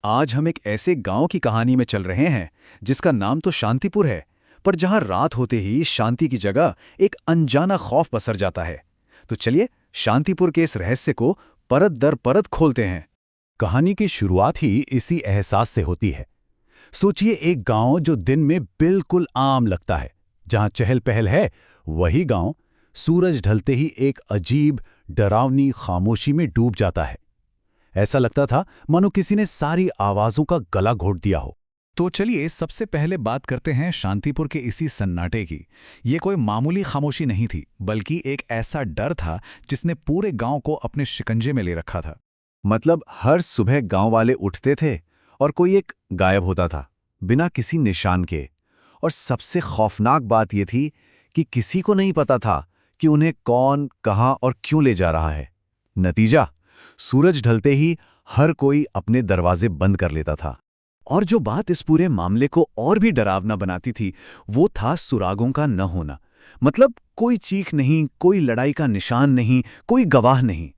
आज हम एक ऐसे गांव की कहानी में चल रहे हैं जिसका नाम तो शांतिपुर है, पर जहां रात होते ही शांति की जगह एक अनजाना खौफ पसर जाता है। तो चलिए शांतिपुर के इस रहस्य को परत दर परत खोलते हैं। कहानी की शुरुआत ही इसी एहसास से होती है। सोचिए एक गांव जो दिन में बिल्कुल आम लगता है, जहां चहल पहल है, वही गांव सूरज ढलते ही एक अजीब डरावनी खामोशी में डूब जाता है। ऐसा लगता था मानो किसी ने सारी आवाजों का गला घोट दिया हो। तो चलिए सबसे पहले बात करते हैं शांतिपुर के इसी सन्नाटे की। ये कोई मामूली खामोशी नहीं थी, बल्कि एक ऐसा डर था जिसने पूरे गांव को अपने शिकंजे में ले रखा था। मतलब हर सुबह गांव वाले उठते थे और कोई एक गायब होता था, बिना किसी निशान के। और सबसे खौफनाक बात यह थी कि किसी को नहीं पता था कि उन्हें कौन, कहां और क्यों ले जा रहा है। नतीजा, सूरज ढलते ही हर कोई अपने दरवाजे बंद कर लेता था। और जो बात इस पूरे मामले को और भी डरावना बनाती थी, वो था सुरागों का न होना। मतलब कोई चीख नहीं, कोई लड़ाई का निशान नहीं, कोई गवाह नहीं।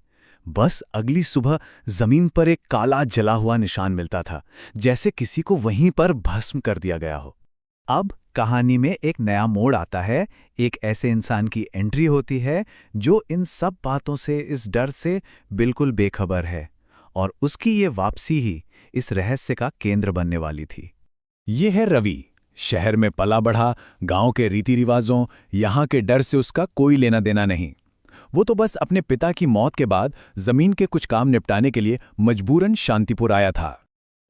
बस अगली सुबह जमीन पर एक काला जला हुआ निशान मिलता था, जैसे किसी को वहीं पर भस्म कर दिया गया हो। अब कहानी में एक नया मोड़ आता है। एक ऐसे इंसान की एंट्री होती है जो इन सब बातों से, इस डर से बिल्कुल बेखबर है, और उसकी ये वापसी ही इस रहस्य का केंद्र बनने वाली थी। ये है रवि। शहर में पला बढ़ा, गांव के रीति रिवाजों, यहाँ के डर से उसका कोई लेना देना नहीं। वो तो बस अपने पिता की मौत के बाद जमीन के कुछ काम निपटाने के लिए मजबूरन शांतिपुर आया था।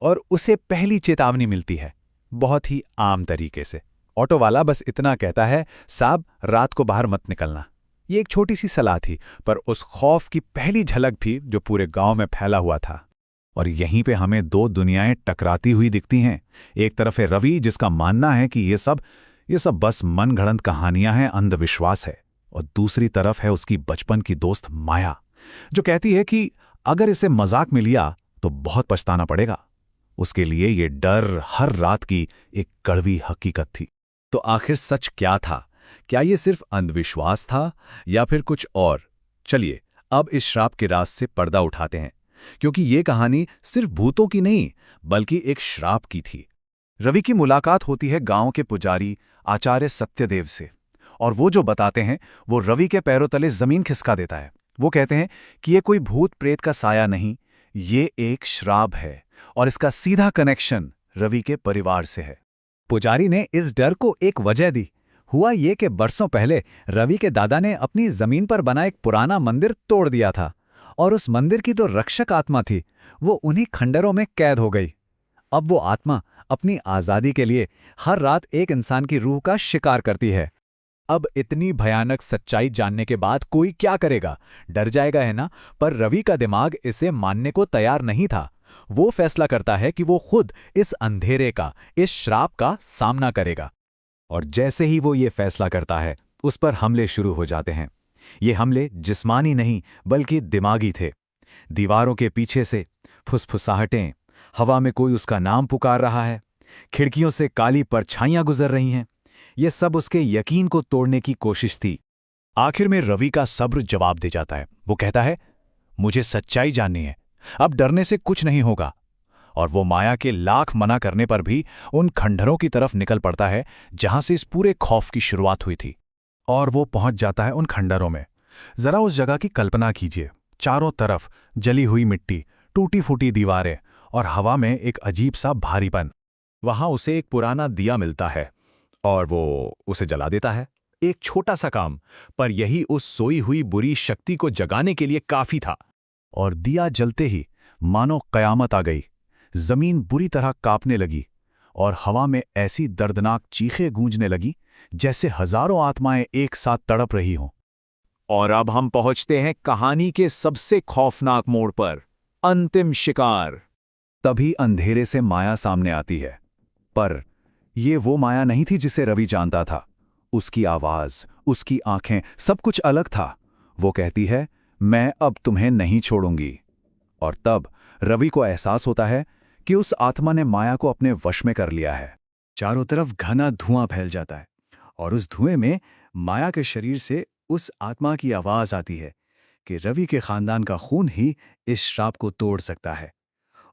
और उसे पहली चेतावनी मिलती है, बहुत ही आम तरीके से। ऑटो वाला बस इतना कहता है, साहब रात को बाहर मत निकलना। ये एक छोटी सी सलाह थी, पर उस खौफ की पहली झलक भी जो पूरे गांव में फैला हुआ था। और यहीं पे हमें दो दुनियाएं टकराती हुई दिखती हैं। एक तरफ है रवि, जिसका मानना है कि ये सब बस मनगढ़ंत कहानियां हैं, अंधविश्वास है। और दूसरी तरफ है उसकी बचपन की दोस्त माया, जो कहती है कि अगर इसे मजाक में लिया तो बहुत पछताना पड़ेगा। उसके लिए ये डर हर रात की एक कड़वी हकीकत थी। तो आखिर सच क्या था? क्या ये सिर्फ अंधविश्वास था या फिर कुछ और? चलिए अब इस श्राप के राज से पर्दा उठाते हैं, क्योंकि ये कहानी सिर्फ भूतों की नहीं, बल्कि एक श्राप की थी। रवि की मुलाकात होती है गांव के पुजारी आचार्य सत्यदेव से, और वो जो बताते हैं वो रवि के पैरों तले जमीन खिसका देता है। वो कहते हैं कि ये कोई भूत प्रेत का साया नहीं, ये एक श्राप है, और इसका सीधा कनेक्शन रवि के परिवार से है। पुजारी ने इस डर को एक वजह दी। हुआ ये कि बरसों पहले रवि के दादा ने अपनी जमीन पर बना एक पुराना मंदिर तोड़ दिया था, और उस मंदिर की तो रक्षक आत्मा थी, वो उन्हीं खंडरों में कैद हो गई। अब वो आत्मा अपनी आजादी के लिए हर रात एक इंसान की रूह का शिकार करती है। अब इतनी भयानक सच्चाई जानने के बाद कोई क्या करेगा? डर जाएगा, है ना? पर रवि का दिमाग इसे मानने को तैयार नहीं था। वो फैसला करता है कि वो खुद इस अंधेरे का, इस श्राप का सामना करेगा। और जैसे ही वो ये फैसला करता है, उस पर हमले शुरू हो जाते हैं। ये हमले जिस्मानी नहीं, बल्कि दिमागी थे। दीवारों के पीछे से फुसफुसाहटें, हवा में कोई उसका नाम पुकार रहा है, खिड़कियों से काली परछाइयां गुजर रही हैं। ये सब उसके यकीन को तोड़ने की कोशिश थी। आखिर में रवि का सब्र जवाब दे जाता है। वो कहता है, मुझे सच्चाई जाननी है, अब डरने से कुछ नहीं होगा। और वो माया के लाख मना करने पर भी उन खंडहरों की तरफ निकल पड़ता है जहां से इस पूरे खौफ की शुरुआत हुई थी। और वो पहुंच जाता है उन खंडहरों में। जरा उस जगह की कल्पना कीजिए। चारों तरफ जली हुई मिट्टी, टूटी फूटी दीवारें, और हवा में एक अजीब सा भारीपन। वहां उसे एक पुराना दिया मिलता है, और वो उसे जला देता है। एक छोटा सा काम, पर यही उस सोई हुई बुरी शक्ति को जगाने के लिए काफी था। और दिया जलते ही मानो कयामत आ गई। जमीन बुरी तरह कांपने लगी, और हवा में ऐसी दर्दनाक चीखें गूंजने लगी जैसे हजारों आत्माएं एक साथ तड़प रही हों। और अब हम पहुंचते हैं कहानी के सबसे खौफनाक मोड़ पर, अंतिम शिकार। तभी अंधेरे से माया सामने आती है, पर ये वो माया नहीं थी जिसे रवि जानता था। उसकी आवाज, उसकी आंखें, सब कुछ अलग था। वो कहती है, मैं अब तुम्हें नहीं छोड़ूंगी। और तब रवि को एहसास होता है कि उस आत्मा ने माया को अपने वश में कर लिया है। चारों तरफ घना धुआं फैल जाता है, और उस धुएं में माया के शरीर से उस आत्मा की आवाज आती है कि रवि के खानदान का खून ही इस श्राप को तोड़ सकता है।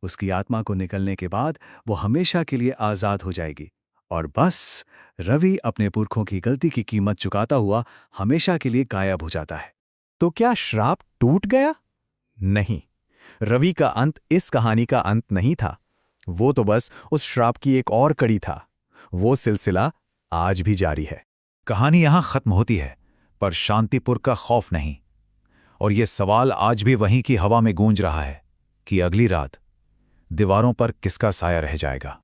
उसकी आत्मा को निकलने के बाद वो हमेशा के लिए आज़ाद हो जाएगी। और बस, रवि अपने पुरखों की गलती की कीमत चुकाता हुआ हमेशा के लिए गायब हो जाता है। तो क्या श्राप टूट गया? नहीं, रवि का अंत इस कहानी का अंत नहीं था। वो तो बस उस श्राप की एक और कड़ी था। वो सिलसिला आज भी जारी है। कहानी यहाँ खत्म होती है, पर शांतिपुर का खौफ नहीं। और ये सवाल आज भी वहीं की हवा में गूंज रहा है कि अगली रात दीवारों पर किसका साया रह जाएगा।